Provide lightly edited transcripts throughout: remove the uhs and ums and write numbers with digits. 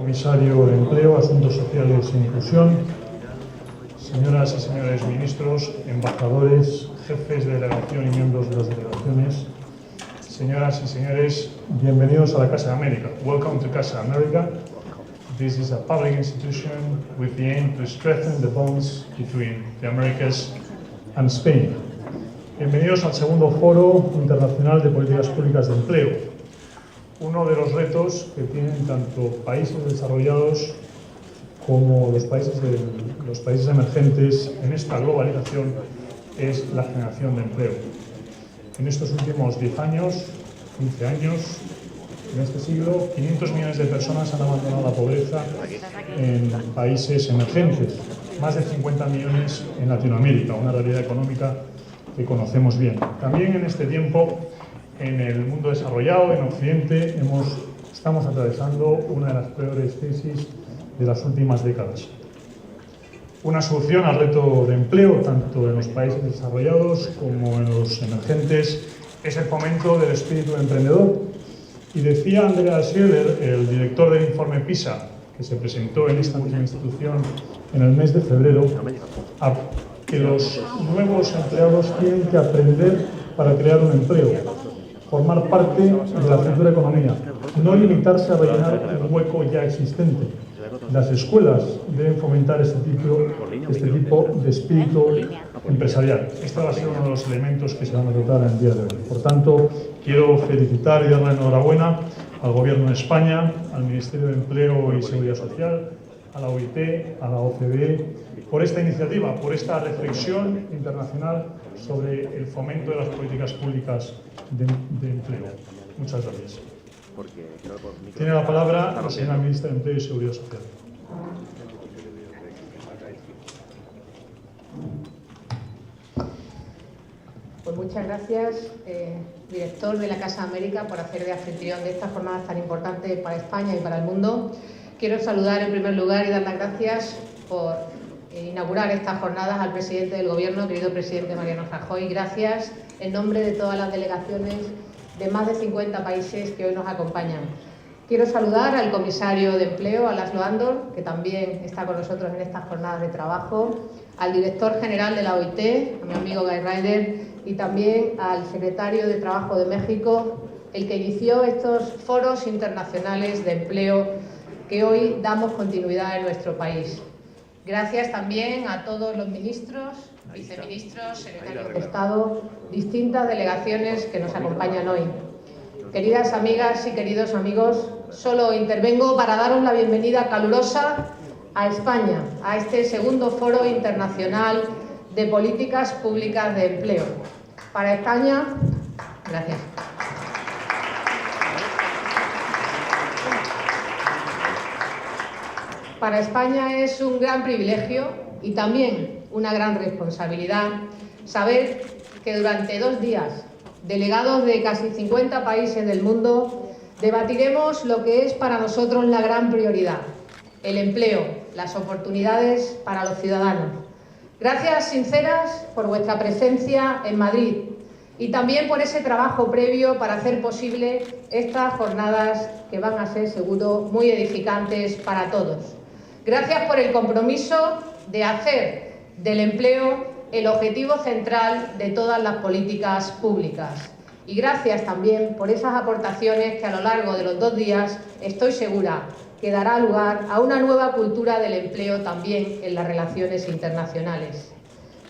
Comisario de Empleo, Asuntos Sociales e Inclusión, señoras y señores ministros, embajadores, jefes de delegación y miembros de las delegaciones, señoras y señores, bienvenidos a la Casa de América. Welcome to Casa América. This is a public institution with the aim to strengthen the bonds between the Americas and Spain. Bienvenidos al segundo Foro Internacional de Políticas Públicas de Empleo. Uno de los retos que tienen tanto países desarrollados como los países emergentes en esta globalización es la generación de empleo. En estos últimos 10 años, 15 años, en este siglo, 500 millones de personas han abandonado la pobreza en países emergentes, más de 50 millones en Latinoamérica, una realidad económica que conocemos bien. También en este tiempo, en el mundo desarrollado, en Occidente, estamos atravesando una de las peores crisis de las últimas décadas. Una solución al reto de empleo, tanto en los países desarrollados como en los emergentes, es el fomento del espíritu emprendedor. Y decía Andreas Schiller, el director del informe PISA, que se presentó en esta misma institución en el mes de febrero, que los nuevos empleados tienen que aprender para crear un empleo, formar parte de la futura economía, no limitarse a rellenar un hueco ya existente. Las escuelas deben fomentar este tipo de espíritu empresarial. Este va a ser uno de los elementos que se van a tratar en el día de hoy. Por tanto, quiero felicitar y dar la enhorabuena al Gobierno de España, al Ministerio de Empleo y Seguridad Social, a la OIT, a la OCDE, por esta iniciativa, por esta reflexión internacional sobre el fomento de las políticas públicas de empleo. Muchas gracias. Tiene la palabra la señora Ministra de Empleo y Seguridad Social. Pues muchas gracias, director de la Casa América, por hacer de anfitrión de estas jornadas tan importantes para España y para el mundo. Quiero saludar en primer lugar y dar las gracias por inaugurar estas jornadas al presidente del Gobierno, querido presidente Mariano Rajoy. Gracias en nombre de todas las delegaciones de más de 50 países que hoy nos acompañan. Quiero saludar al comisario de Empleo, a László Andor, que también está con nosotros en estas jornadas de trabajo, al director general de la OIT, a mi amigo Guy Ryder, y también al secretario de Trabajo de México, el que inició estos foros internacionales de empleo que hoy damos continuidad en nuestro país. Gracias también a todos los ministros, viceministros, secretarios de Estado, distintas delegaciones que nos acompañan hoy. Queridas amigas y queridos amigos, solo intervengo para daros la bienvenida calurosa a España, a este segundo Foro Internacional de Políticas Públicas de Empleo. Para España, gracias. Para España es un gran privilegio y también una gran responsabilidad saber que durante 2 días, delegados de casi 50 países del mundo, debatiremos lo que es para nosotros la gran prioridad: el empleo, las oportunidades para los ciudadanos. Gracias sinceras por vuestra presencia en Madrid y también por ese trabajo previo para hacer posible estas jornadas que van a ser seguro muy edificantes para todos. Gracias por el compromiso de hacer del empleo el objetivo central de todas las políticas públicas. Y gracias también por esas aportaciones que a lo largo de los 2 días estoy segura que dará lugar a una nueva cultura del empleo también en las relaciones internacionales.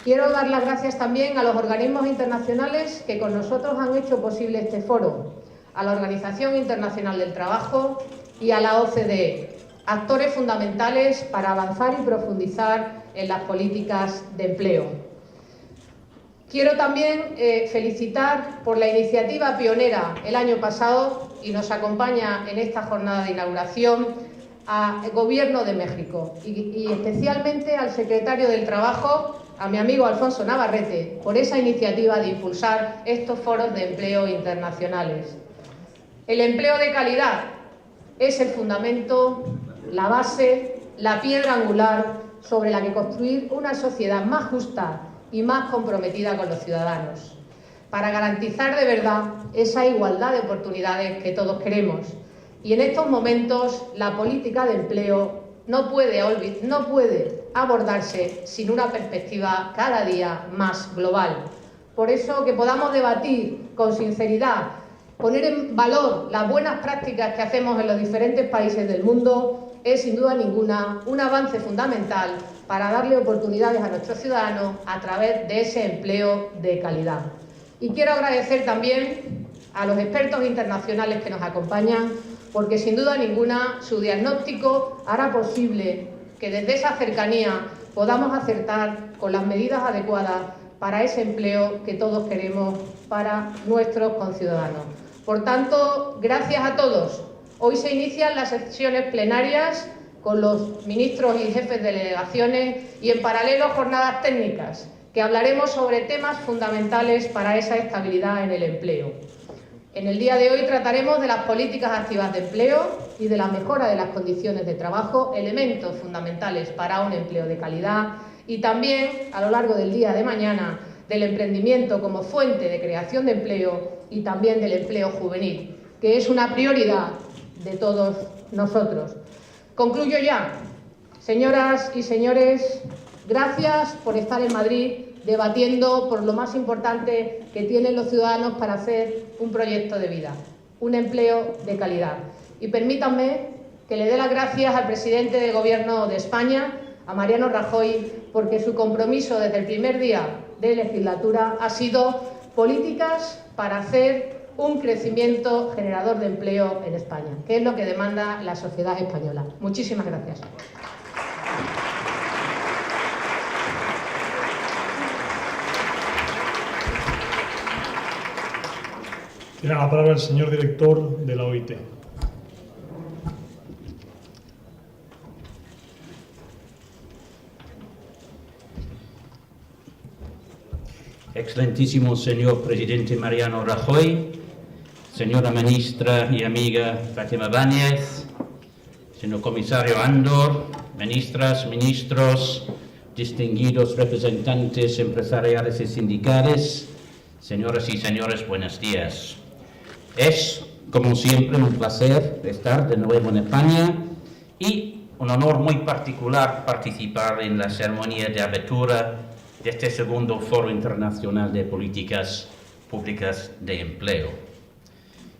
Quiero dar las gracias también a los organismos internacionales que con nosotros han hecho posible este foro, a la Organización Internacional del Trabajo y a la OCDE, actores fundamentales para avanzar y profundizar en las políticas de empleo. Quiero también felicitar por la iniciativa pionera el año pasado, y nos acompaña en esta jornada de inauguración, al Gobierno de México y especialmente al secretario del Trabajo, a mi amigo Alfonso Navarrete, por esa iniciativa de impulsar estos foros de empleo internacionales. El empleo de calidad es el fundamento, la base, la piedra angular sobre la que construir una sociedad más justa y más comprometida con los ciudadanos, para garantizar de verdad esa igualdad de oportunidades que todos queremos. Y en estos momentos la política de empleo no puede abordarse sin una perspectiva cada día más global. Por eso, que podamos debatir con sinceridad, poner en valor las buenas prácticas que hacemos en los diferentes países del mundo, es sin duda ninguna un avance fundamental para darle oportunidades a nuestros ciudadanos a través de ese empleo de calidad. Y quiero agradecer también a los expertos internacionales que nos acompañan, porque sin duda ninguna su diagnóstico hará posible que desde esa cercanía podamos acertar con las medidas adecuadas para ese empleo que todos queremos para nuestros conciudadanos. Por tanto, gracias a todos. Hoy se inician las sesiones plenarias con los ministros y jefes de delegaciones y en paralelo jornadas técnicas, que hablaremos sobre temas fundamentales para esa estabilidad en el empleo. En el día de hoy trataremos de las políticas activas de empleo y de la mejora de las condiciones de trabajo, elementos fundamentales para un empleo de calidad, y también, a lo largo del día de mañana, del emprendimiento como fuente de creación de empleo y también del empleo juvenil, que es una prioridad de todos nosotros. Concluyo ya. Señoras y señores, gracias por estar en Madrid debatiendo por lo más importante que tienen los ciudadanos para hacer un proyecto de vida, un empleo de calidad. Y permítanme que le dé las gracias al presidente del Gobierno de España, a Mariano Rajoy, porque su compromiso desde el primer día de legislatura ha sido políticas para hacer un crecimiento generador de empleo en España, que es lo que demanda la sociedad española. Muchísimas gracias. Tiene la palabra el señor director de la OIT. Excelentísimo señor presidente Mariano Rajoy, señora ministra y amiga Fátima Báñez, señor comisario Andor, ministras, ministros, distinguidos representantes empresariales y sindicales, señoras y señores, buenos días. Es, como siempre, un placer estar de nuevo en España y un honor muy particular participar en la ceremonia de apertura de este segundo Foro Internacional de Políticas Públicas de Empleo.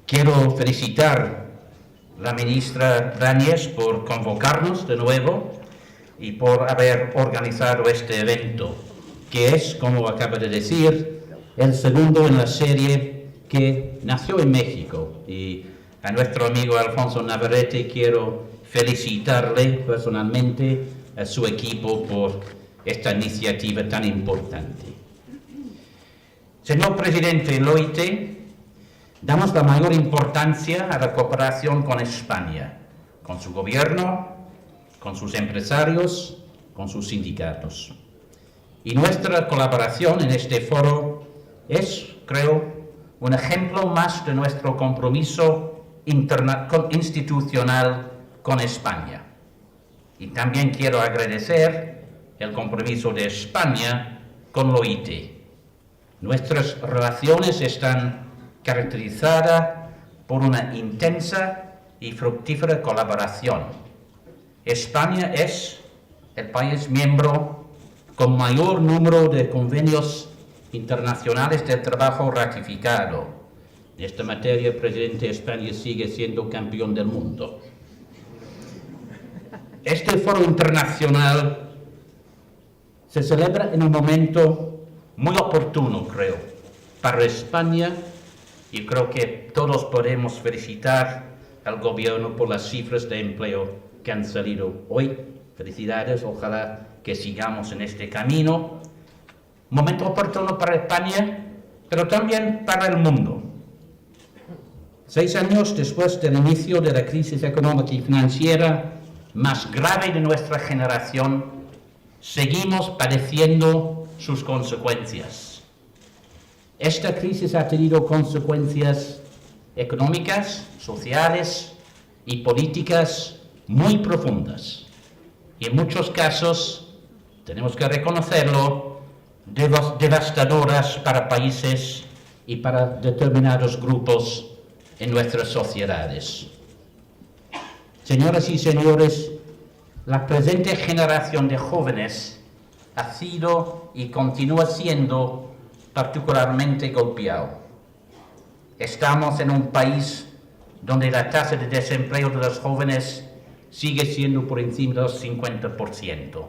Quiero felicitar a la ministra Báñez por convocarnos de nuevo y por haber organizado este evento, que es, como acaba de decir, el segundo en la serie que nació en México. Y a nuestro amigo Alfonso Navarrete quiero felicitarle personalmente, a su equipo, por esta iniciativa tan importante. Señor presidente, en la OIT damos la mayor importancia a la cooperación con España, con su gobierno, con sus empresarios, con sus sindicatos. Y nuestra colaboración en este foro es, creo, un ejemplo más de nuestro compromiso institucional con España. Y también quiero agradecer el compromiso de España con la OIT. Nuestras relaciones están caracterizadas por una intensa y fructífera colaboración. España es el país miembro con mayor número de convenios internacionales de trabajo ratificado. En esta materia, presidente, España sigue siendo campeón del mundo. Este foro internacional se celebra en un momento muy oportuno, creo, para España, y creo que todos podemos felicitar al gobierno por las cifras de empleo que han salido hoy. Felicidades, ojalá que sigamos en este camino. Momento oportuno para España, pero también para el mundo. 6 años después del inicio de la crisis económica y financiera más grave de nuestra generación, seguimos padeciendo sus consecuencias. Esta crisis ha tenido consecuencias económicas, sociales y políticas muy profundas. Y en muchos casos, tenemos que reconocerlo, devastadoras para países y para determinados grupos en nuestras sociedades. Señoras y señores, la presente generación de jóvenes ha sido y continúa siendo particularmente golpeado. Estamos en un país donde la tasa de desempleo de los jóvenes sigue siendo por encima del 50%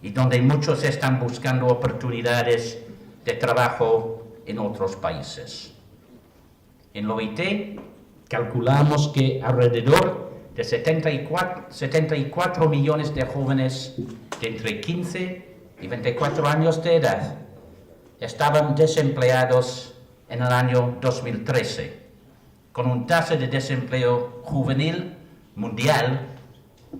y donde muchos están buscando oportunidades de trabajo en otros países. En la OIT calculamos que alrededor de 74 millones de jóvenes de entre 15 y 24 años de edad estaban desempleados en el año 2013, con una tasa de desempleo juvenil mundial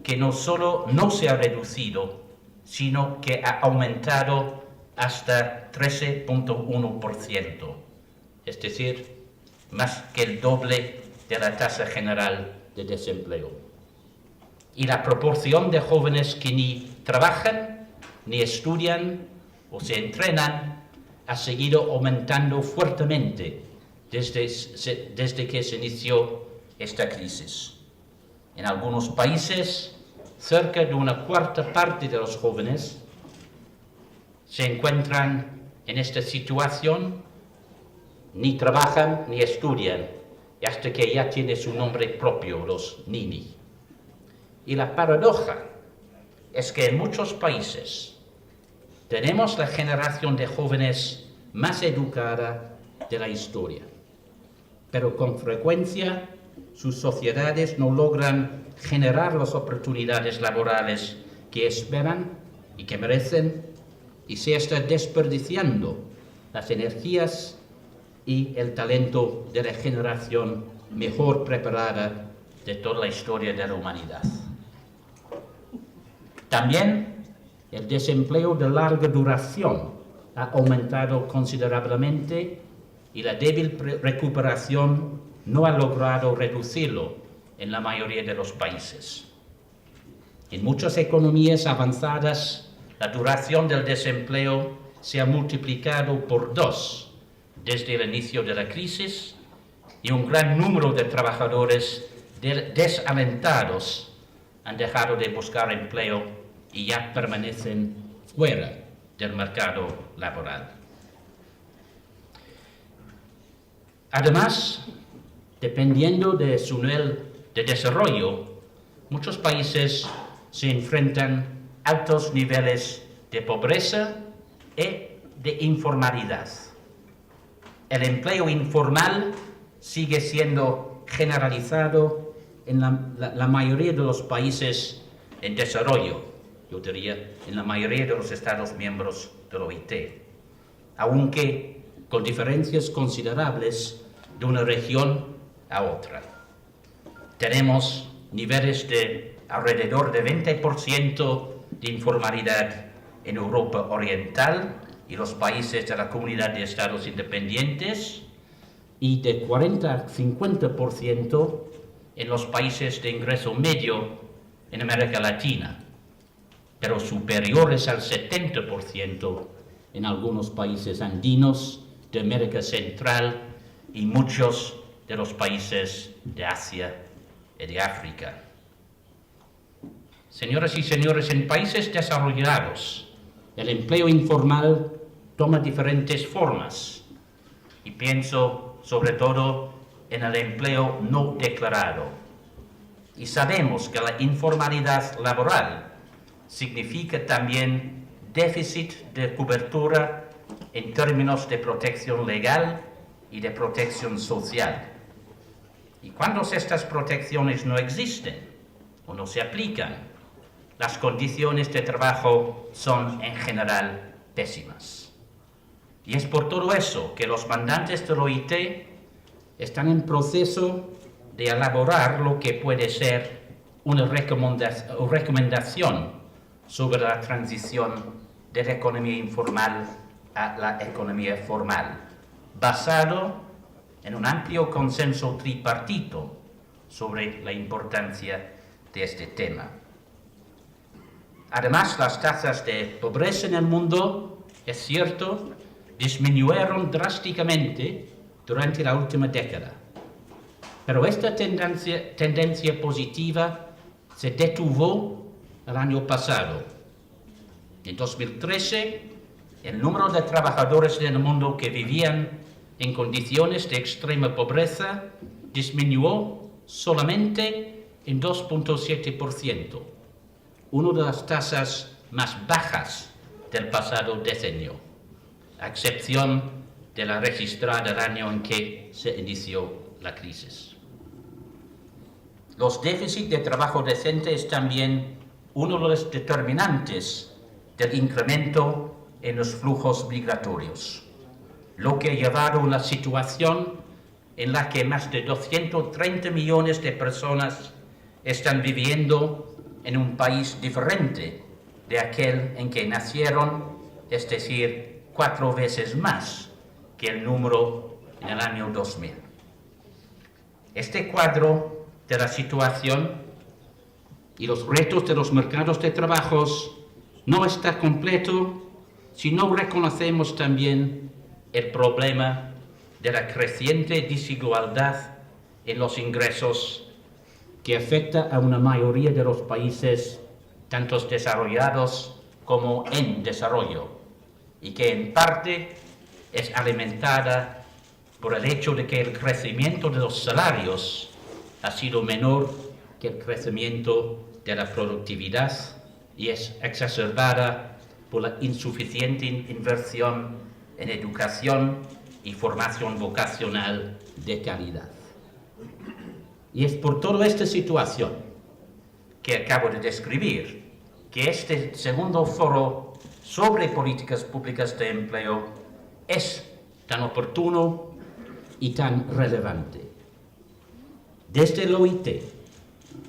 que no solo no se ha reducido, sino que ha aumentado hasta 13.1%, es decir, más que el doble de la tasa general de desempleo. Y la proporción de jóvenes que ni trabajan, ni estudian o se entrenan ha seguido aumentando fuertemente desde que se inició esta crisis. En algunos países, cerca de una cuarta parte de los jóvenes se encuentran en esta situación, ni trabajan ni estudian, hasta que ya tiene su nombre propio, los NINI. Y la paradoja es que en muchos países tenemos la generación de jóvenes más educada de la historia, pero con frecuencia sus sociedades no logran generar las oportunidades laborales que esperan y que merecen, y se está desperdiciando las energías y el talento de la generación mejor preparada de toda la historia de la humanidad. También el desempleo de larga duración ha aumentado considerablemente y la débil recuperación no ha logrado reducirlo en la mayoría de los países. En muchas economías avanzadas, la duración del desempleo se ha multiplicado por 2 desde el inicio de la crisis, y un gran número de trabajadores desalentados han dejado de buscar empleo y ya permanecen fuera del mercado laboral. Además, dependiendo de su nivel de desarrollo, muchos países se enfrentan a altos niveles de pobreza y de informalidad. El empleo informal sigue siendo generalizado en la mayoría de los países en desarrollo, yo diría en la mayoría de los Estados miembros de la OIT, aunque con diferencias considerables de una región a otra. Tenemos niveles de alrededor de 20% de informalidad en Europa Oriental y los países de la Comunidad de Estados Independientes, y de 40 a 50% en los países de ingreso medio en América Latina, pero superiores al 70% en algunos países andinos de América Central y muchos de los países de Asia y de África. Señoras y señores, en países desarrollados, el empleo informal toma diferentes formas, y pienso sobre todo en el empleo no declarado. Y sabemos que la informalidad laboral significa también déficit de cobertura en términos de protección legal y de protección social. Y cuando estas protecciones no existen o no se aplican, las condiciones de trabajo son en general pésimas. Y es por todo eso que los mandantes de la OIT están en proceso de elaborar lo que puede ser una recomendación sobre la transición de la economía informal a la economía formal, basado en un amplio consenso tripartito sobre la importancia de este tema. Además, las tasas de pobreza en el mundo, es cierto, disminuyeron drásticamente durante la última década. Pero esta tendencia positiva se detuvo el año pasado. En 2013, el número de trabajadores en el mundo que vivían en condiciones de extrema pobreza disminuyó solamente en 2.7%, una de las tasas más bajas del pasado decenio, a excepción de la registrada el año en que se inició la crisis. Los déficits de trabajo decente es también uno de los determinantes del incremento en los flujos migratorios, lo que ha llevado a una situación en la que más de 230 millones de personas están viviendo en un país diferente de aquel en que nacieron, es decir, 4 veces más que el número en el año 2000. Este cuadro de la situación y los retos de los mercados de trabajo no está completo si no reconocemos también el problema de la creciente desigualdad en los ingresos que afecta a una mayoría de los países, tanto desarrollados como en desarrollo, y que en parte es alimentada por el hecho de que el crecimiento de los salarios ha sido menor que el crecimiento de la productividad y es exacerbada por la insuficiente inversión en educación y formación vocacional de calidad. Y es por toda esta situación que acabo de describir que este segundo foro sobre políticas públicas de empleo es tan oportuno y tan relevante. Desde el OIT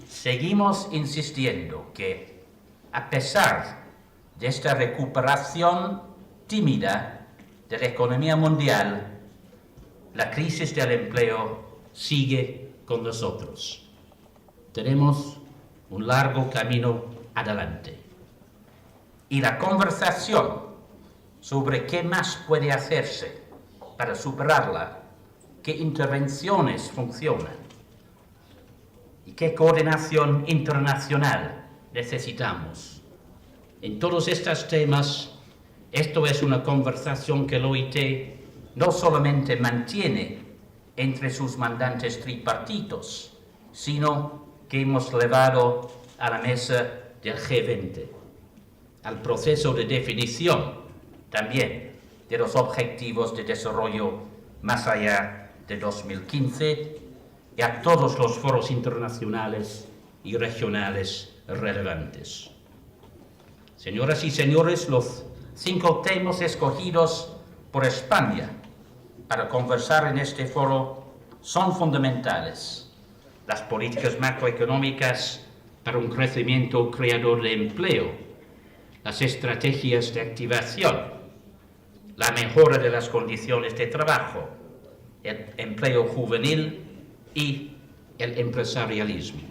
seguimos insistiendo que, a pesar de esta recuperación tímida de la economía mundial, la crisis del empleo sigue con nosotros. Tenemos un largo camino adelante. Y la conversación sobre qué más puede hacerse para superarla, qué intervenciones funcionan y qué coordinación internacional necesitamos. En todos estos temas, esto es una conversación que el OIT no solamente mantiene entre sus mandantes tripartitos, sino que hemos llevado a la mesa del G20, al proceso de definición también de los objetivos de desarrollo más allá de 2015 y a todos los foros internacionales y regionales relevantes. Señoras y señores, los 5 temas escogidos por España para conversar en este foro son fundamentales. Las políticas macroeconómicas para un crecimiento creador de empleo, las estrategias de activación, la mejora de las condiciones de trabajo, el empleo juvenil y el empresarialismo.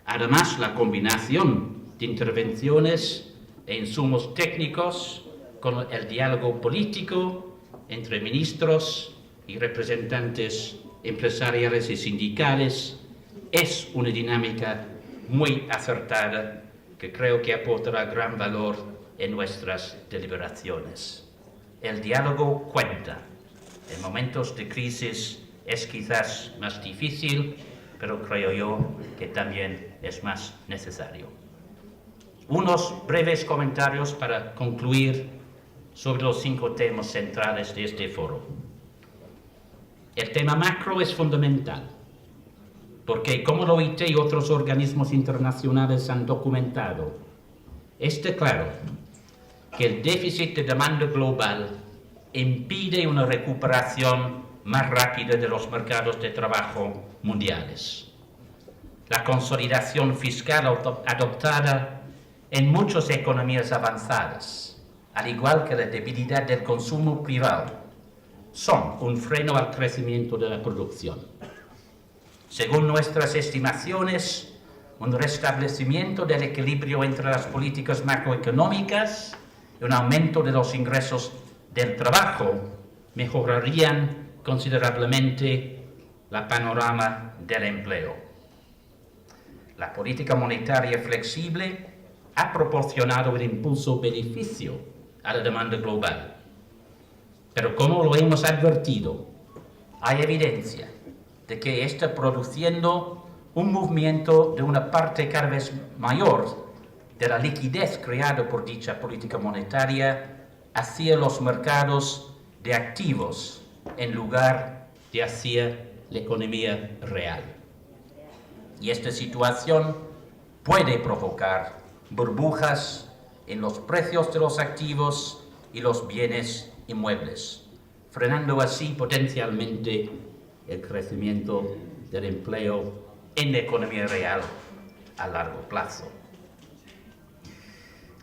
Además, la combinación de intervenciones e insumos técnicos con el diálogo político entre ministros y representantes empresariales y sindicales es una dinámica muy acertada que creo que aportará gran valor en nuestras deliberaciones. El diálogo cuenta. En momentos de crisis es quizás más difícil, pero creo yo que también es más necesario. Unos breves comentarios para concluir sobre los 5 temas centrales de este foro. El tema macro es fundamental, porque como la OIT y otros organismos internacionales han documentado, está claro que el déficit de demanda global impide una recuperación más rápida de los mercados de trabajo mundiales. La consolidación fiscal adoptada en muchas economías avanzadas, al igual que la debilidad del consumo privado, son un freno al crecimiento de la producción. Según nuestras estimaciones, un restablecimiento del equilibrio entre las políticas macroeconómicas y un aumento de los ingresos del trabajo mejorarían considerablemente el panorama del empleo. La política monetaria flexible ha proporcionado el impulso-beneficio a la demanda global. Pero como lo hemos advertido, hay evidencia de que está produciendo un movimiento de una parte cada vez mayor de la liquidez creada por dicha política monetaria hacia los mercados de activos en lugar de hacia la economía real. Y esta situación puede provocar burbujas en los precios de los activos y los bienes inmuebles, frenando así potencialmente el crecimiento del empleo en la economía real a largo plazo.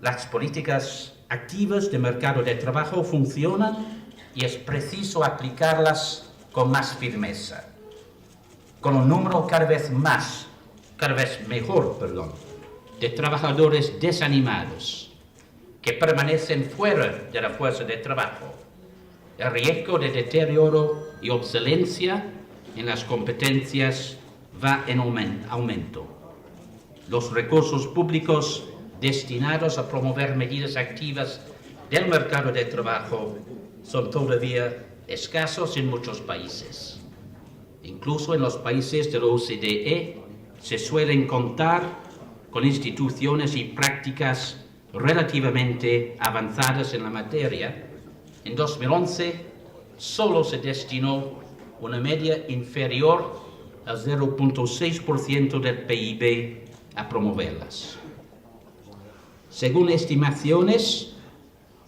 Las políticas activas de mercado de trabajo funcionan y es preciso aplicarlas con más firmeza, con un número cada vez mejor, de trabajadores desanimados que permanecen fuera de la fuerza de trabajo. El riesgo de deterioro y obsolescencia en las competencias va en aumento. Los recursos públicos destinados a promover medidas activas del mercado de trabajo son todavía escasos en muchos países. Incluso en los países de la OCDE se suelen contar con instituciones y prácticas relativamente avanzadas en la materia. En 2011 solo se destinó una media inferior al 0.6% del PIB a promoverlas. Según estimaciones,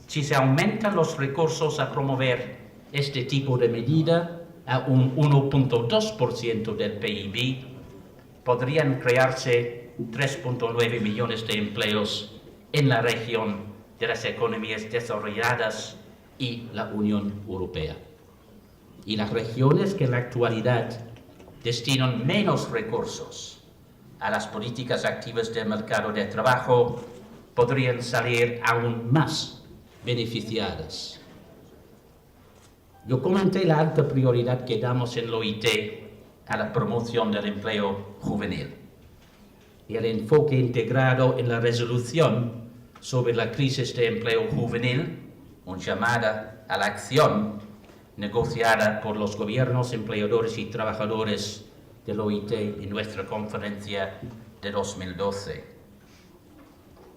si se aumentan los recursos a promover este tipo de medida a un 1.2% del PIB, podrían crearse 3.9 millones de empleos en la región de las economías desarrolladas y la Unión Europea. Y las regiones que en la actualidad destinan menos recursos a las políticas activas del mercado de trabajo podrían salir aún más beneficiadas. Yo comenté la alta prioridad que damos en la OIT a la promoción del empleo juvenil y el enfoque integrado en la resolución sobre la crisis de empleo juvenil, una llamada a la acción negociada por los gobiernos, empleadores y trabajadores de la OIT en nuestra conferencia de 2012.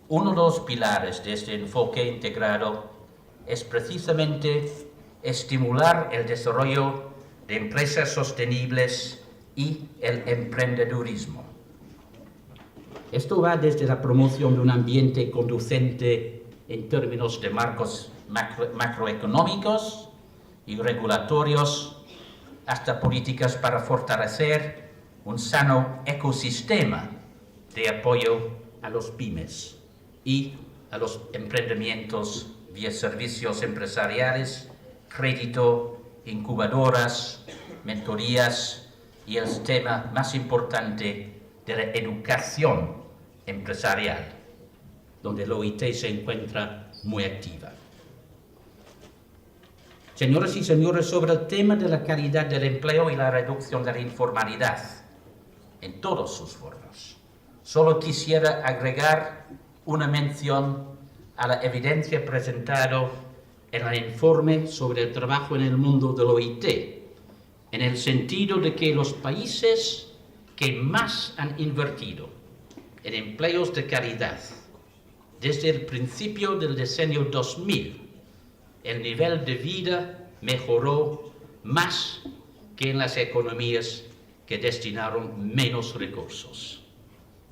Uno de los pilares de este enfoque integrado es precisamente estimular el desarrollo de empresas sostenibles y el emprendedurismo. Esto va desde la promoción de un ambiente conducente en términos de marcos macroeconómicos y regulatorios hasta políticas para fortalecer un sano ecosistema de apoyo a los pymes y a los emprendimientos vía servicios empresariales, crédito, incubadoras, mentorías y el tema más importante de la educación empresarial, donde la OIT se encuentra muy activa. Señoras y señores, sobre el tema de la calidad del empleo y la reducción de la informalidad en todas sus formas, solo quisiera agregar una mención a la evidencia presentada en el informe sobre el trabajo en el mundo de la OIT, en el sentido de que los países que más han invertido en empleos de calidad desde el principio del decenio 2000, el nivel de vida mejoró más que en las economías que destinaron menos recursos.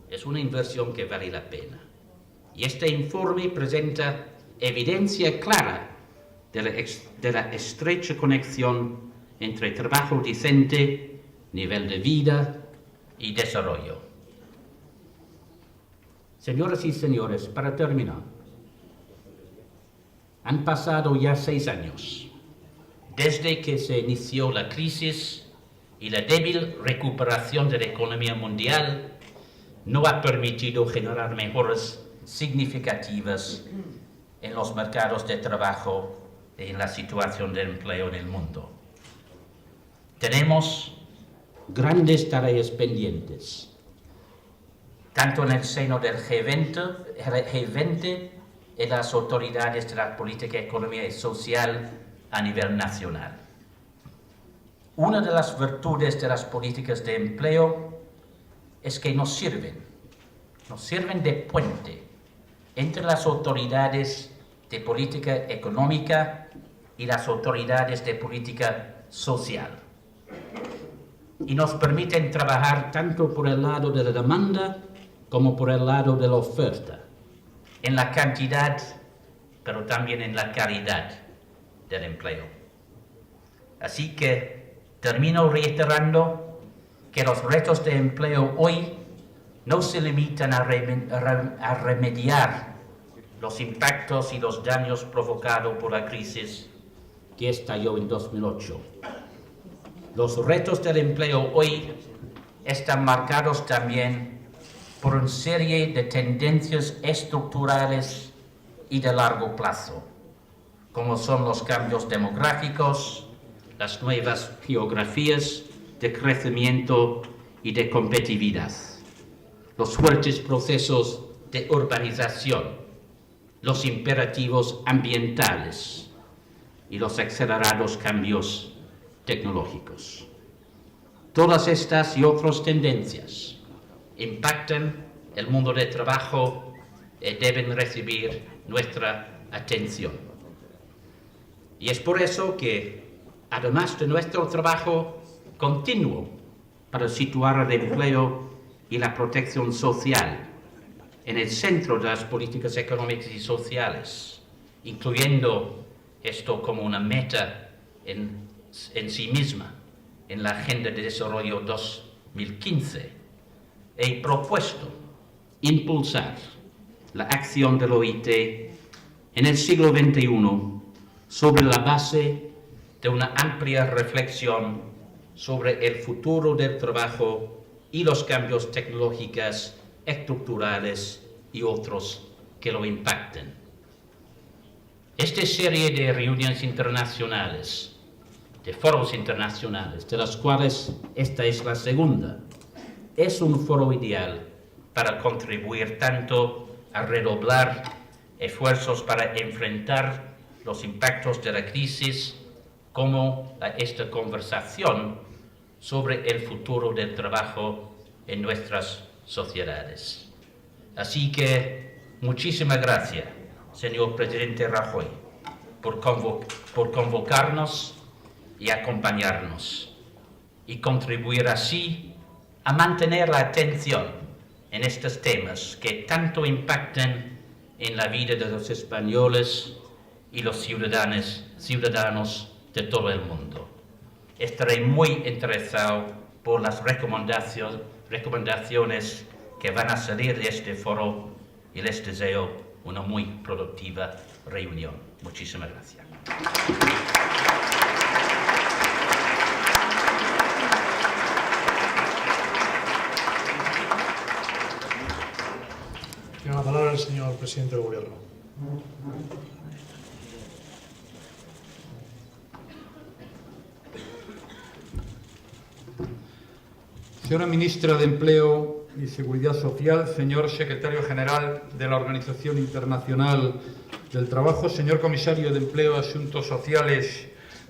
Es una inversión que vale la pena. Y este informe presenta evidencia clara de la estrecha conexión entre trabajo decente, nivel de vida y desarrollo. Señoras y señores, para terminar, han pasado ya 6 años desde que se inició la crisis y la débil recuperación de la economía mundial no ha permitido generar mejoras significativas en los mercados de trabajo y en la situación de empleo en el mundo. Tenemos grandes tareas pendientes tanto en el seno del G20 y las autoridades de la política económica y social a nivel nacional. Una de las virtudes de las políticas de empleo es que nos sirven de puente entre las autoridades de política económica y las autoridades de política social. Y nos permiten trabajar tanto por el lado de la demanda como por el lado de la oferta, en la cantidad, pero también en la calidad del empleo. Así que termino reiterando que los retos de empleo hoy no se limitan a remediar los impactos y los daños provocados por la crisis que estalló en 2008. Los retos del empleo hoy están marcados también por una serie de tendencias estructurales y de largo plazo, como son los cambios demográficos, las nuevas geografías de crecimiento y de competitividad, los fuertes procesos de urbanización, los imperativos ambientales y los acelerados cambios tecnológicos. Todas estas y otras tendencias impactan el mundo del trabajo y deben recibir nuestra atención. Y es por eso que, además de nuestro trabajo continuo para situar el empleo y la protección social en el centro de las políticas económicas y sociales, incluyendo esto como una meta en sí misma en la Agenda de Desarrollo 2015, he propuesto impulsar la acción del OIT en el siglo XXI sobre la base de una amplia reflexión sobre el futuro del trabajo y los cambios tecnológicos, estructurales y otros que lo impacten. Esta serie de reuniones internacionales, de foros internacionales, de las cuales esta es la segunda, es un foro ideal para contribuir tanto a redoblar esfuerzos para enfrentar los impactos de la crisis como a esta conversación sobre el futuro del trabajo en nuestras sociedades. Así que muchísimas gracias, señor presidente Rajoy, por convocarnos y acompañarnos y contribuir así a mantener la atención en estos temas que tanto impactan en la vida de los españoles y los ciudadanos de todo el mundo. Estaré muy interesado por las recomendaciones que van a salir de este foro y les deseo una muy productiva reunión. Muchísimas gracias. Tiene la palabra el señor presidente del Gobierno. Señora Ministra de Empleo y Seguridad Social, señor Secretario General de la Organización Internacional del Trabajo, señor Comisario de Empleo y Asuntos Sociales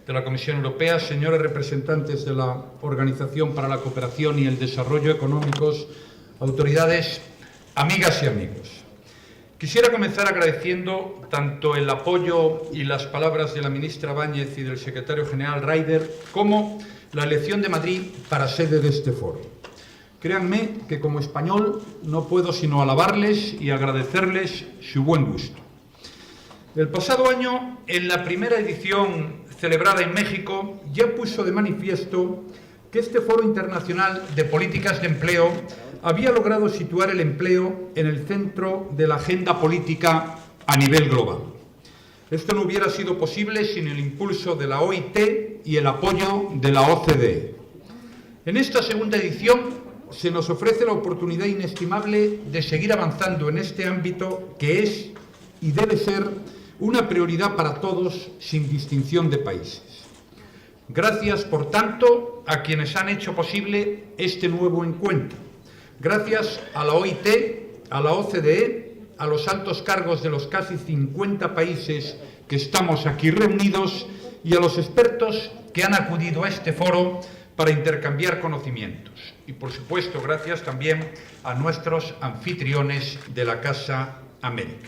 de la Comisión Europea, señores representantes de la Organización para la Cooperación y el Desarrollo Económicos, autoridades, amigas y amigos. Quisiera comenzar agradeciendo tanto el apoyo y las palabras de la ministra Báñez y del secretario general Ryder como la elección de Madrid para sede de este foro. Créanme que como español no puedo sino alabarles y agradecerles su buen gusto. El pasado año, en la primera edición celebrada en México, ya puso de manifiesto que este Foro Internacional de Políticas de Empleo había logrado situar el empleo en el centro de la agenda política a nivel global. Esto no hubiera sido posible sin el impulso de la OIT y el apoyo de la OCDE. En esta segunda edición se nos ofrece la oportunidad inestimable de seguir avanzando en este ámbito que es y debe ser una prioridad para todos sin distinción de países. Gracias, por tanto, a quienes han hecho posible este nuevo encuentro, gracias a la OIT, a la OCDE, a los altos cargos de los casi 50 países que estamos aquí reunidos y a los expertos que han acudido a este foro para intercambiar conocimientos. Y, por supuesto, gracias también a nuestros anfitriones de la Casa América.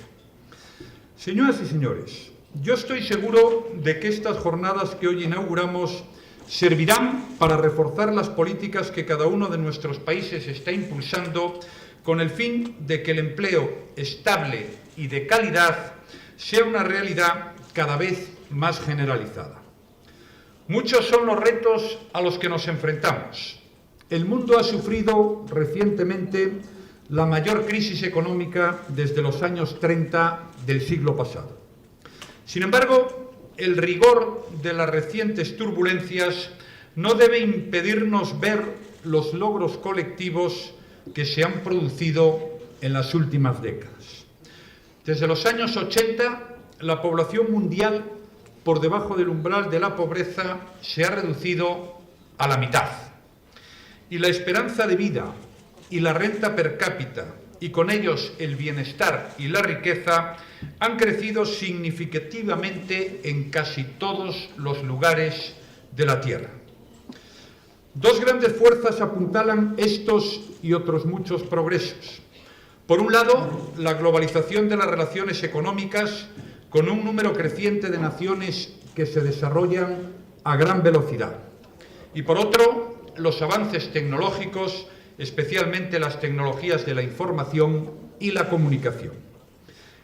Señoras y señores, yo estoy seguro de que estas jornadas que hoy inauguramos servirán para reforzar las políticas que cada uno de nuestros países está impulsando con el fin de que el empleo estable y de calidad sea una realidad cada vez más generalizada. Muchos son los retos a los que nos enfrentamos. El mundo ha sufrido recientemente la mayor crisis económica desde los años 30 del siglo pasado. Sin embargo, el rigor de las recientes turbulencias no debe impedirnos ver los logros colectivos que se han producido en las últimas décadas. Desde los años 80, la población mundial por debajo del umbral de la pobreza se ha reducido a la mitad. Y la esperanza de vida y la renta per cápita, y con ellos el bienestar y la riqueza, han crecido significativamente en casi todos los lugares de la Tierra. Dos grandes fuerzas apuntalan estos y otros muchos progresos. Por un lado, la globalización de las relaciones económicas, con un número creciente de naciones que se desarrollan a gran velocidad. Y por otro, los avances tecnológicos, especialmente las tecnologías de la información y la comunicación.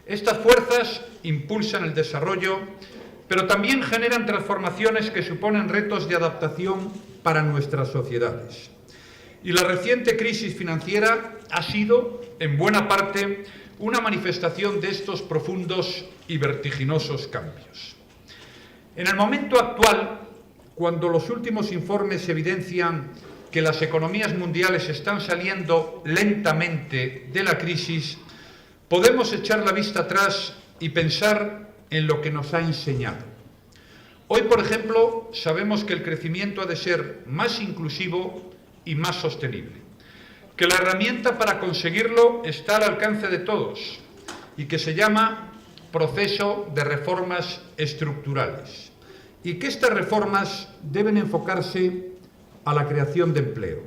Estas fuerzas impulsan el desarrollo, pero también generan transformaciones que suponen retos de adaptación para nuestras sociedades. Y la reciente crisis financiera ha sido, en buena parte, una manifestación de estos profundos y vertiginosos cambios. En el momento actual, cuando los últimos informes evidencian que las economías mundiales están saliendo lentamente de la crisis, podemos echar la vista atrás y pensar en lo que nos ha enseñado. Hoy, por ejemplo, sabemos que el crecimiento ha de ser más inclusivo y más sostenible, que la herramienta para conseguirlo está al alcance de todos y que se llama proceso de reformas estructurales, y que estas reformas deben enfocarse a la creación de empleo,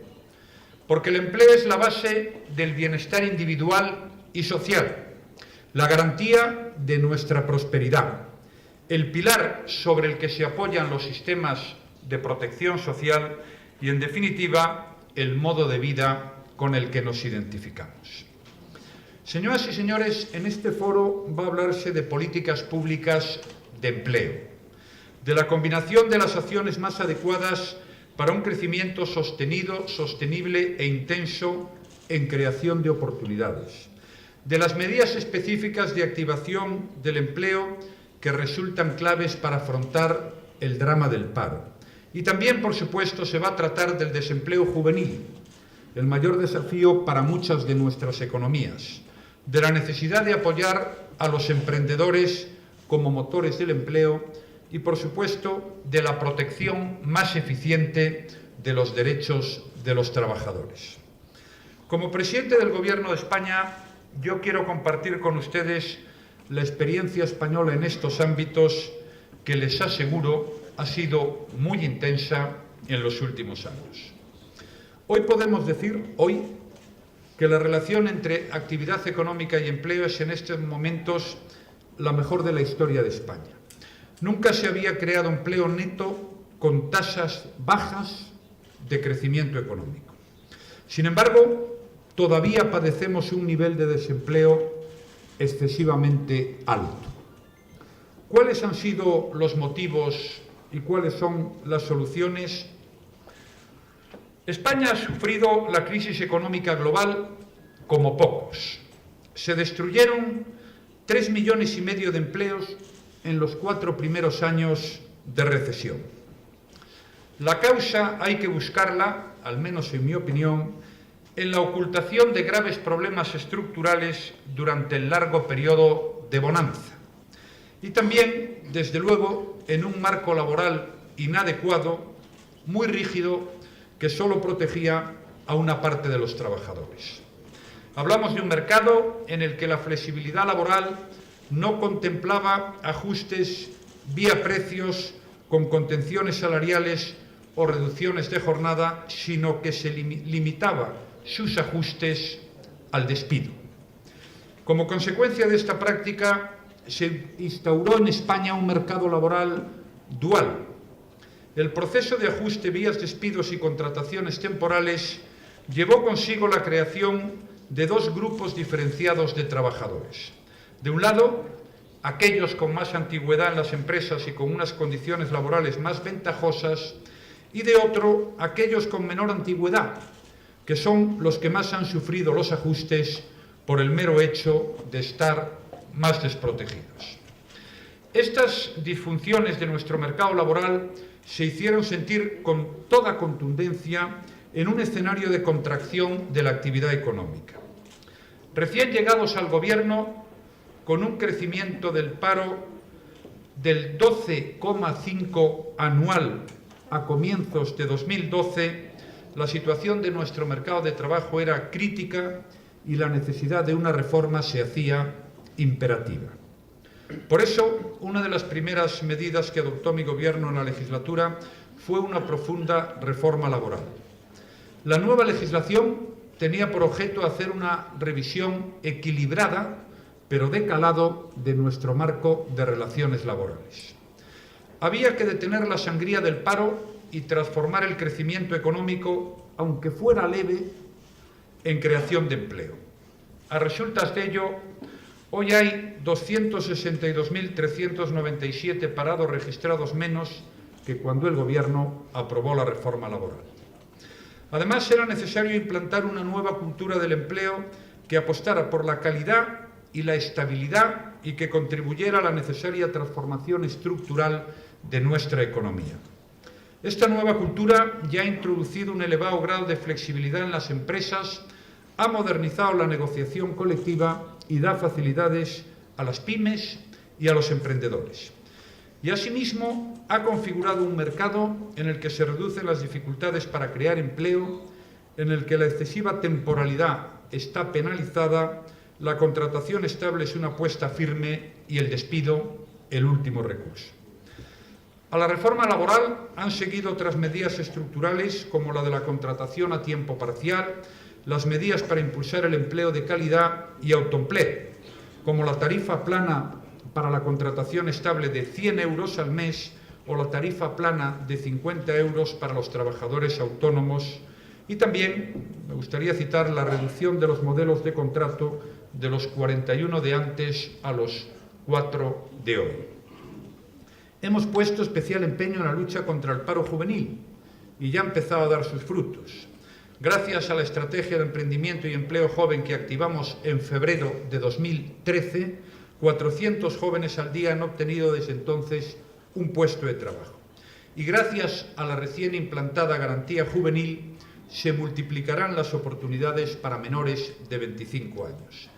porque el empleo es la base del bienestar individual y social, la garantía de nuestra prosperidad, el pilar sobre el que se apoyan los sistemas de protección social y, en definitiva, el modo de vida con el que nos identificamos. Señoras y señores, en este foro va a hablarse de políticas públicas de empleo, de la combinación de las acciones más adecuadas para un crecimiento sostenido, sostenible e intenso en creación de oportunidades, de las medidas específicas de activación del empleo que resultan claves para afrontar el drama del paro. Y también, por supuesto, se va a tratar del desempleo juvenil, el mayor desafío para muchas de nuestras economías, de la necesidad de apoyar a los emprendedores como motores del empleo y, por supuesto, de la protección más eficiente de los derechos de los trabajadores. Como presidente del Gobierno de España, yo quiero compartir con ustedes la experiencia española en estos ámbitos que, les aseguro, ha sido muy intensa en los últimos años. Hoy podemos decir, que la relación entre actividad económica y empleo es en estos momentos la mejor de la historia de España. Nunca se había creado empleo neto con tasas bajas de crecimiento económico. Sin embargo, todavía padecemos un nivel de desempleo excesivamente alto. ¿Cuáles han sido los motivos y cuáles son las soluciones? España ha sufrido la crisis económica global como pocos. Se destruyeron 3,5 millones de empleos en los 4 primeros años de recesión. La causa hay que buscarla, al menos en mi opinión, en la ocultación de graves problemas estructurales durante el largo periodo de bonanza. Y también, desde luego, en un marco laboral inadecuado, muy rígido, que solo protegía a una parte de los trabajadores. Hablamos de un mercado en el que la flexibilidad laboral no contemplaba ajustes vía precios con contenciones salariales o reducciones de jornada, sino que se limitaba sus ajustes al despido. Como consecuencia de esta práctica, se instauró en España un mercado laboral dual. El proceso de ajuste vía despidos y contrataciones temporales llevó consigo la creación de dos grupos diferenciados de trabajadores. De un lado, aquellos con más antigüedad en las empresas y con unas condiciones laborales más ventajosas, y de otro, aquellos con menor antigüedad, que son los que más han sufrido los ajustes por el mero hecho de estar más desprotegidos. Estas disfunciones de nuestro mercado laboral se hicieron sentir con toda contundencia en un escenario de contracción de la actividad económica. Recién llegados al Gobierno, con un crecimiento del paro del 12,5% anual a comienzos de 2012, la situación de nuestro mercado de trabajo era crítica y la necesidad de una reforma se hacía imperativa. Por eso, una de las primeras medidas que adoptó mi Gobierno en la legislatura fue una profunda reforma laboral. La nueva legislación tenía por objeto hacer una revisión equilibrada, pero de calado, de nuestro marco de relaciones laborales. Había que detener la sangría del paro y transformar el crecimiento económico, aunque fuera leve, en creación de empleo. A resultas de ello, hoy hay 262.397 parados registrados menos que cuando el Gobierno aprobó la reforma laboral. Además, era necesario implantar una nueva cultura del empleo que apostara por la calidad y la estabilidad y que contribuyera a la necesaria transformación estructural de nuestra economía. Esta nueva cultura ya ha introducido un elevado grado de flexibilidad en las empresas, ha modernizado la negociación colectiva y da facilidades a las pymes y a los emprendedores. Y asimismo ha configurado un mercado en el que se reducen las dificultades para crear empleo, en el que la excesiva temporalidad está penalizada, la contratación estable es una apuesta firme y el despido el último recurso. A la reforma laboral han seguido otras medidas estructurales como la de la contratación a tiempo parcial, las medidas para impulsar el empleo de calidad y autoempleo, como la tarifa plana para la contratación estable de 100 euros al mes o la tarifa plana de 50 euros para los trabajadores autónomos. Y también me gustaría citar la reducción de los modelos de contrato de los 41 de antes a los 4 de hoy. Hemos puesto especial empeño en la lucha contra el paro juvenil y ya ha empezado a dar sus frutos. Gracias a la estrategia de emprendimiento y empleo joven que activamos en febrero de 2013, 400 jóvenes al día han obtenido desde entonces un puesto de trabajo. Y gracias a la recién implantada garantía juvenil, se multiplicarán las oportunidades para menores de 25 años.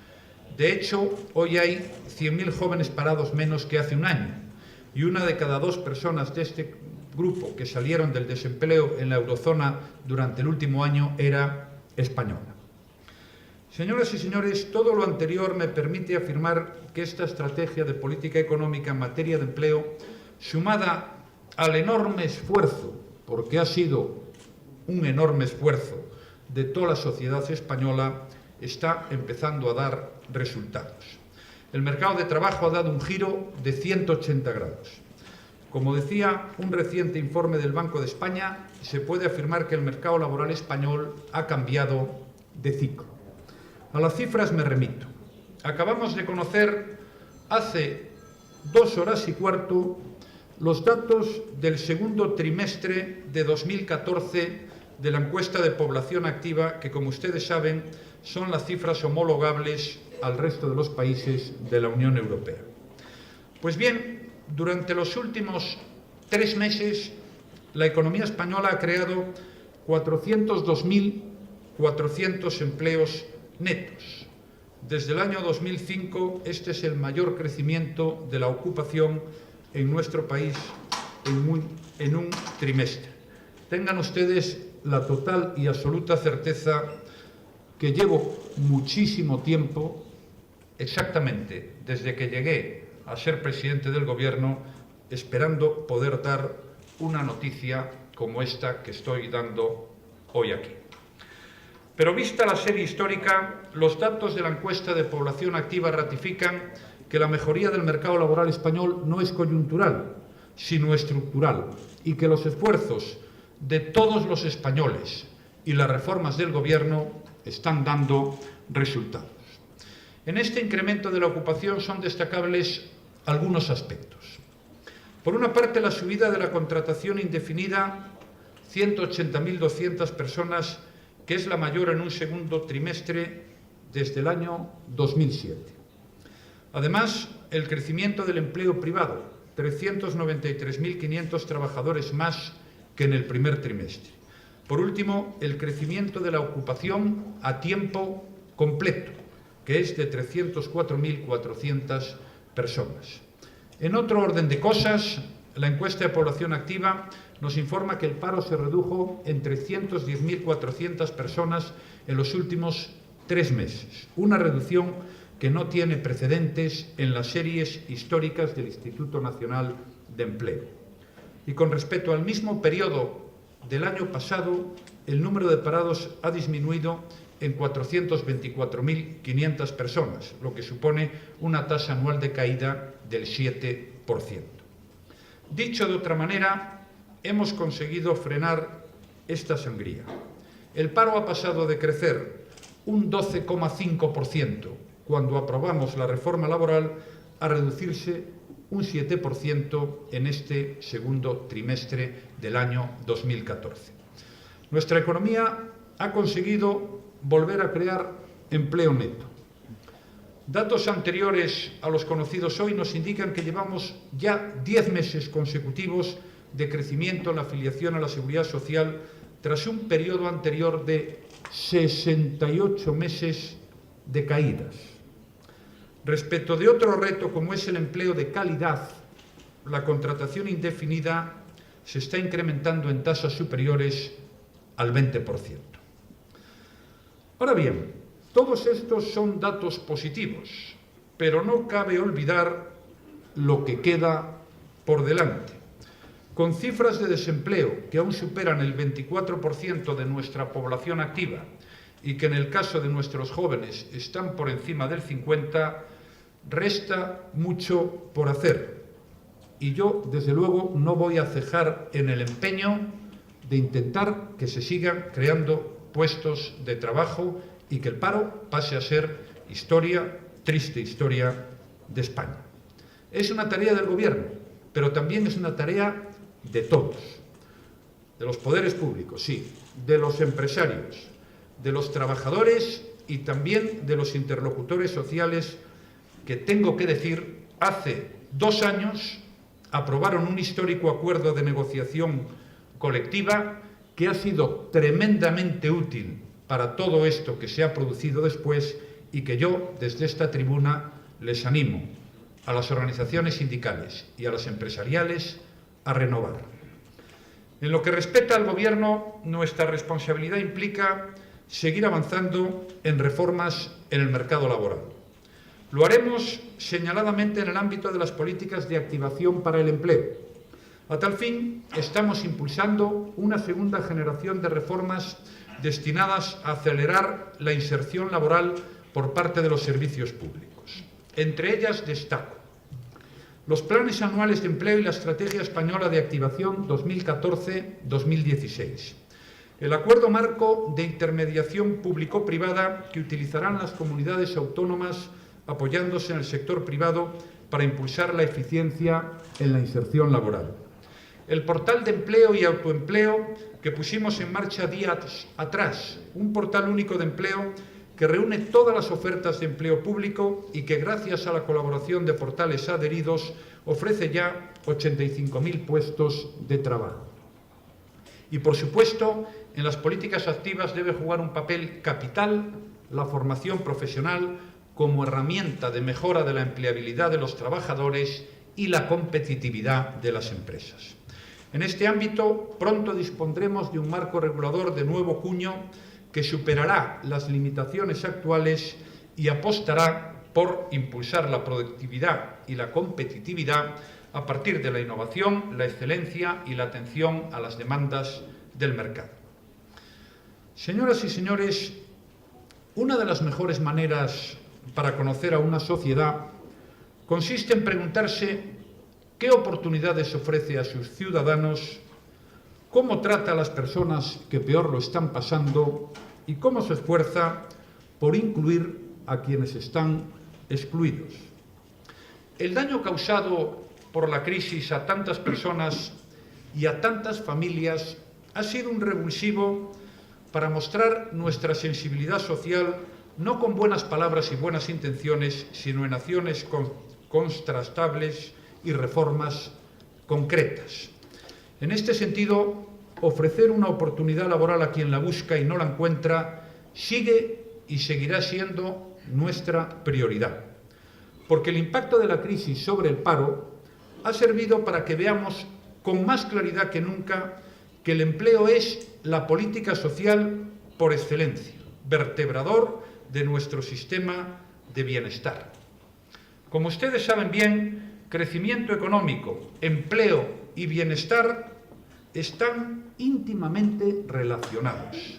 De hecho, hoy hay 100.000 jóvenes parados menos que hace un año, y una de cada dos personas de este grupo que salieron del desempleo en la eurozona durante el último año era española. Señoras y señores, todo lo anterior me permite afirmar que esta estrategia de política económica en materia de empleo, sumada al enorme esfuerzo, porque ha sido un enorme esfuerzo de toda la sociedad española, está empezando a dar resultados. El mercado de trabajo ha dado un giro de 180 grados. Como decía un reciente informe del Banco de España, se puede afirmar que el mercado laboral español ha cambiado de ciclo. A las cifras me remito. Acabamos de conocer hace 2 horas y cuarto los datos del segundo trimestre de 2014 de la encuesta de población activa, que, como ustedes saben, son las cifras homologables al resto de los países de la Unión Europea. Pues bien, durante los últimos 3 meses, la economía española ha creado 402.400 empleos netos. Desde el año 2005, este es el mayor crecimiento de la ocupación en nuestro país en un trimestre. Tengan ustedes la total y absoluta certeza que llevo muchísimo tiempo, exactamente desde que llegué a ser presidente del Gobierno, esperando poder dar una noticia como esta que estoy dando hoy aquí. Pero vista la serie histórica, los datos de la encuesta de población activa ratifican que la mejoría del mercado laboral español no es coyuntural, sino estructural, y que los esfuerzos de todos los españoles y las reformas del Gobierno están dando resultados. En este incremento de la ocupación son destacables algunos aspectos. Por una parte, la subida de la contratación indefinida, 180.200 personas, que es la mayor en un segundo trimestre desde el año 2007. Además, el crecimiento del empleo privado, 393.500 trabajadores más que en el primer trimestre. Por último, el crecimiento de la ocupación a tiempo completo, que es de 304.400 personas. En otro orden de cosas, la encuesta de población activa nos informa que el paro se redujo en 310.400 personas en los últimos 3 meses, una reducción que no tiene precedentes en las series históricas del Instituto Nacional de Empleo. Y con respecto al mismo periodo del año pasado, el número de parados ha disminuido en 424.500 personas, lo que supone una tasa anual de caída del 7%. Dicho de otra manera, hemos conseguido frenar esta sangría. El paro ha pasado de crecer un 12,5% cuando aprobamos la reforma laboral a reducirse un 7% en este segundo trimestre del año 2014. Nuestra economía ha conseguido volver a crear empleo neto. Datos anteriores a los conocidos hoy nos indican que llevamos ya 10 meses consecutivos de crecimiento en la afiliación a la Seguridad Social tras un periodo anterior de 68 meses de caídas. Respecto de otro reto como es el empleo de calidad, la contratación indefinida se está incrementando en tasas superiores al 20%. Ahora bien, todos estos son datos positivos, pero no cabe olvidar lo que queda por delante. Con cifras de desempleo que aún superan el 24% de nuestra población activa y que en el caso de nuestros jóvenes están por encima del 50%, resta mucho por hacer. Y yo, desde luego, no voy a cejar en el empeño de intentar que se sigan creando puestos de trabajo y que el paro pase a ser historia, triste historia de España. Es una tarea del Gobierno, pero también es una tarea de todos, de los poderes públicos, sí, de los empresarios, de los trabajadores y también de los interlocutores sociales que, tengo que decir, hace 2 años aprobaron un histórico acuerdo de negociación colectiva que ha sido tremendamente útil para todo esto que se ha producido después y que yo, desde esta tribuna, les animo a las organizaciones sindicales y a las empresariales a renovar. En lo que respecta al Gobierno, nuestra responsabilidad implica seguir avanzando en reformas en el mercado laboral. Lo haremos señaladamente en el ámbito de las políticas de activación para el empleo. A tal fin, estamos impulsando una segunda generación de reformas destinadas a acelerar la inserción laboral por parte de los servicios públicos. Entre ellas destaco los planes anuales de empleo y la Estrategia Española de Activación 2014-2016. El Acuerdo Marco de Intermediación Público-Privada que utilizarán las comunidades autónomas apoyándose en el sector privado para impulsar la eficiencia en la inserción laboral. El portal de empleo y autoempleo que pusimos en marcha días atrás, un portal único de empleo que reúne todas las ofertas de empleo público y que, gracias a la colaboración de portales adheridos, ofrece ya 85.000 puestos de trabajo. Y, por supuesto, en las políticas activas debe jugar un papel capital la formación profesional como herramienta de mejora de la empleabilidad de los trabajadores y la competitividad de las empresas. En este ámbito, pronto dispondremos de un marco regulador de nuevo cuño que superará las limitaciones actuales y apostará por impulsar la productividad y la competitividad a partir de la innovación, la excelencia y la atención a las demandas del mercado. Señoras y señores, una de las mejores maneras para conocer a una sociedad consiste en preguntarse qué oportunidades ofrece a sus ciudadanos, cómo trata a las personas que peor lo están pasando y cómo se esfuerza por incluir a quienes están excluidos. El daño causado por la crisis a tantas personas y a tantas familias ha sido un revulsivo para mostrar nuestra sensibilidad social, no con buenas palabras y buenas intenciones, sino en acciones contrastables y reformas concretas. En este sentido, ofrecer una oportunidad laboral a quien la busca y no la encuentra sigue y seguirá siendo nuestra prioridad, porque el impacto de la crisis sobre el paro ha servido para que veamos con más claridad que nunca que el empleo es la política social por excelencia, vertebrador de nuestro sistema de bienestar. Como ustedes saben bien, crecimiento económico, empleo y bienestar están íntimamente relacionados.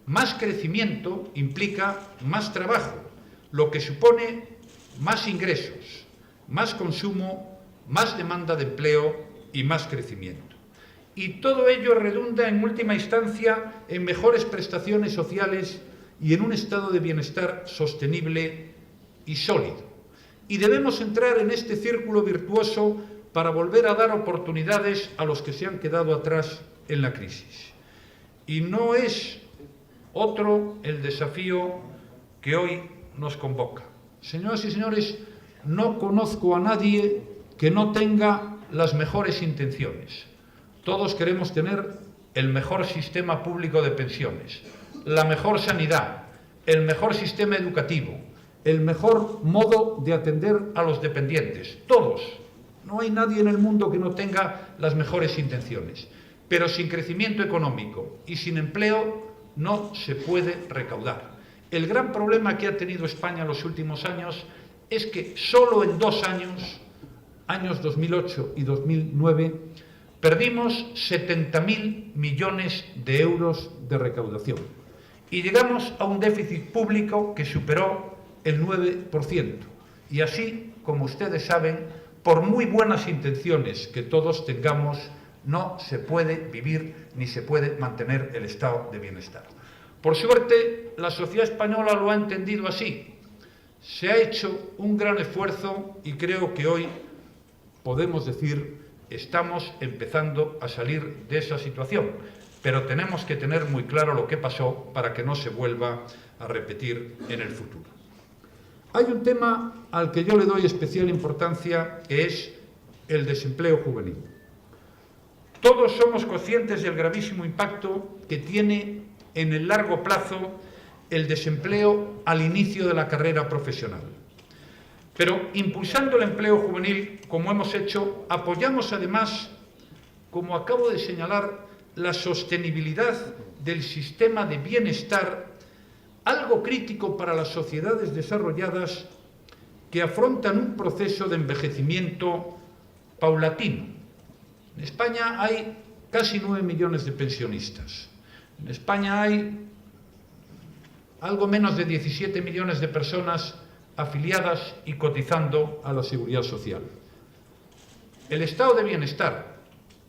Más crecimiento implica más trabajo, lo que supone más ingresos, más consumo, más demanda de empleo y más crecimiento. Y todo ello redunda en última instancia en mejores prestaciones sociales y en un estado de bienestar sostenible y sólido. Y debemos entrar en este círculo virtuoso para volver a dar oportunidades a los que se han quedado atrás en la crisis. Y no es otro el desafío que hoy nos convoca. Señoras y señores, no conozco a nadie que no tenga las mejores intenciones. Todos queremos tener el mejor sistema público de pensiones, la mejor sanidad, el mejor sistema educativo, el mejor modo de atender a los dependientes. Todos. No hay nadie en el mundo que no tenga las mejores intenciones. Pero sin crecimiento económico y sin empleo no se puede recaudar. El gran problema que ha tenido España en los últimos años es que solo en 2 años, años 2008 y 2009, perdimos 70.000 millones de euros de recaudación y llegamos a un déficit público que superó el 9%. Y así, como ustedes saben, por muy buenas intenciones que todos tengamos, no se puede vivir ni se puede mantener el estado de bienestar. Por suerte, la sociedad española lo ha entendido así. Se ha hecho un gran esfuerzo y creo que hoy podemos decir estamos empezando a salir de esa situación, pero tenemos que tener muy claro lo que pasó para que no se vuelva a repetir en el futuro. Hay un tema al que yo le doy especial importancia, que es el desempleo juvenil. Todos somos conscientes del gravísimo impacto que tiene en el largo plazo el desempleo al inicio de la carrera profesional. Pero impulsando el empleo juvenil, como hemos hecho, apoyamos además, como acabo de señalar, la sostenibilidad del sistema de bienestar, algo crítico para las sociedades desarrolladas que afrontan un proceso de envejecimiento paulatino. En España hay casi 9 millones de pensionistas. En España hay algo menos de 17 millones de personas afiliadas y cotizando a la Seguridad Social. El estado de bienestar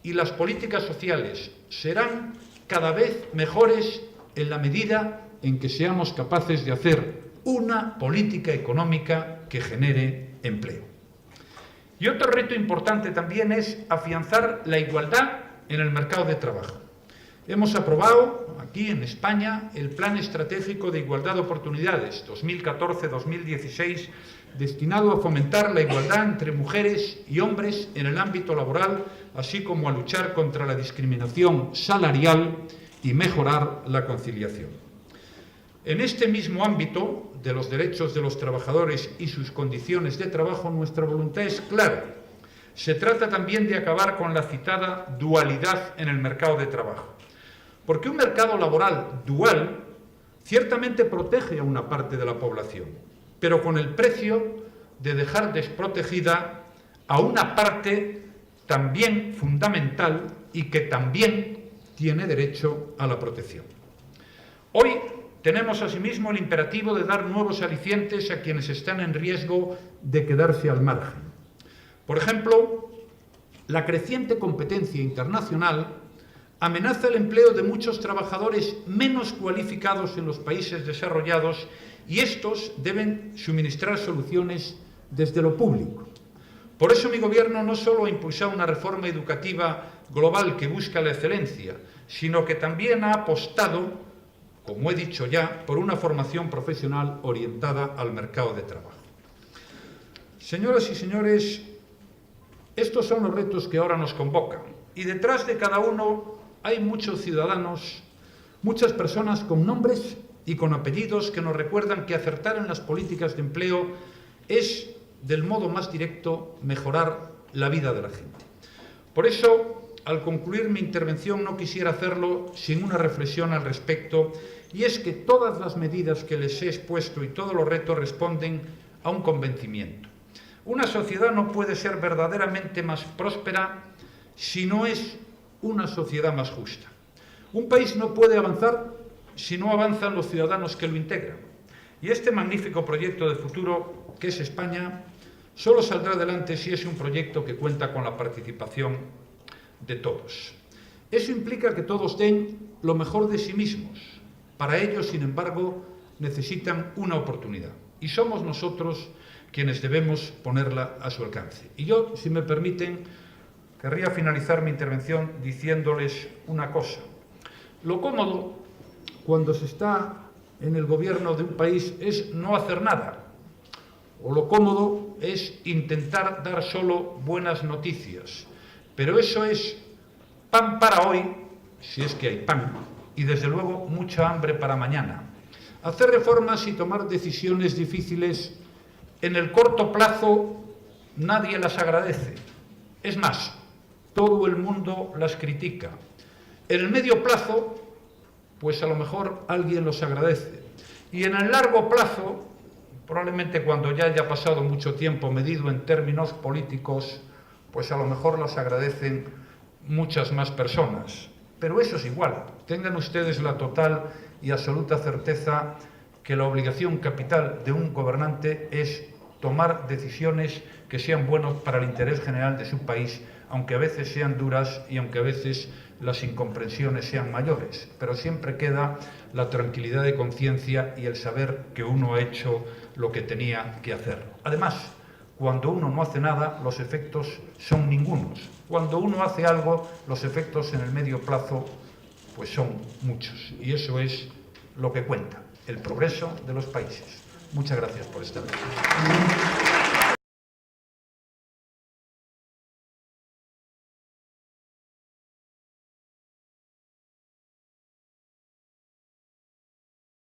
y las políticas sociales serán cada vez mejores en la medida en que seamos capaces de hacer una política económica que genere empleo. Y otro reto importante también es afianzar la igualdad en el mercado de trabajo. Hemos aprobado aquí en España el Plan Estratégico de Igualdad de Oportunidades 2014-2016, destinado a fomentar la igualdad entre mujeres y hombres en el ámbito laboral, así como a luchar contra la discriminación salarial y mejorar la conciliación. En este mismo ámbito de los derechos de los trabajadores y sus condiciones de trabajo, nuestra voluntad es clara: Se trata también de acabar con la citada dualidad en el mercado de trabajo. Porque un mercado laboral dual ciertamente protege a una parte de la población, pero con el precio de dejar desprotegida a una parte también fundamental y que también tiene derecho a la protección. Hoy tenemos asimismo el imperativo de dar nuevos alicientes a quienes están en riesgo de quedarse al margen. Por ejemplo, la creciente competencia internacional amenaza el empleo de muchos trabajadores menos cualificados en los países desarrollados y estos deben suministrar soluciones desde lo público. Por eso mi Gobierno no solo ha impulsado una reforma educativa global que busca la excelencia, sino que también ha apostado, como he dicho ya, por una formación profesional orientada al mercado de trabajo. Señoras y señores, estos son los retos que ahora nos convocan y detrás de cada uno hay muchos ciudadanos, muchas personas con nombres y con apellidos que nos recuerdan que acertar en las políticas de empleo es, del modo más directo, mejorar la vida de la gente. Por eso, al concluir mi intervención, no quisiera hacerlo sin una reflexión al respecto, y es que todas las medidas que les he expuesto y todos los retos responden a un convencimiento. Una sociedad no puede ser verdaderamente más próspera si no es una sociedad más justa. Un país no puede avanzar si no avanzan los ciudadanos que lo integran. Y este magnífico proyecto de futuro, que es España, solo saldrá adelante si es un proyecto que cuenta con la participación de todos. Eso implica que todos den lo mejor de sí mismos. Para ello, sin embargo, necesitan una oportunidad. Y somos nosotros quienes debemos ponerla a su alcance. Y yo, si me permiten, querría finalizar mi intervención diciéndoles una cosa. Lo cómodo cuando se está en el gobierno de un país es no hacer nada. O lo cómodo es intentar dar solo buenas noticias. Pero eso es pan para hoy, si es que hay pan, y desde luego mucha hambre para mañana. Hacer reformas y tomar decisiones difíciles en el corto plazo nadie las agradece. Es más, todo el mundo las critica. En el medio plazo, pues a lo mejor alguien los agradece. Y en el largo plazo, probablemente cuando ya haya pasado mucho tiempo medido en términos políticos, pues a lo mejor las agradecen muchas más personas. Pero eso es igual. Tengan ustedes la total y absoluta certeza que la obligación capital de un gobernante es tomar decisiones que sean buenas para el interés general de su país, aunque a veces sean duras y aunque a veces las incomprensiones sean mayores, pero siempre queda la tranquilidad de conciencia y el saber que uno ha hecho lo que tenía que hacer. Además, cuando uno no hace nada, los efectos son ningunos. Cuando uno hace algo, los efectos en el medio plazo pues son muchos. Y eso es lo que cuenta, el progreso de los países. Muchas gracias por estar aquí.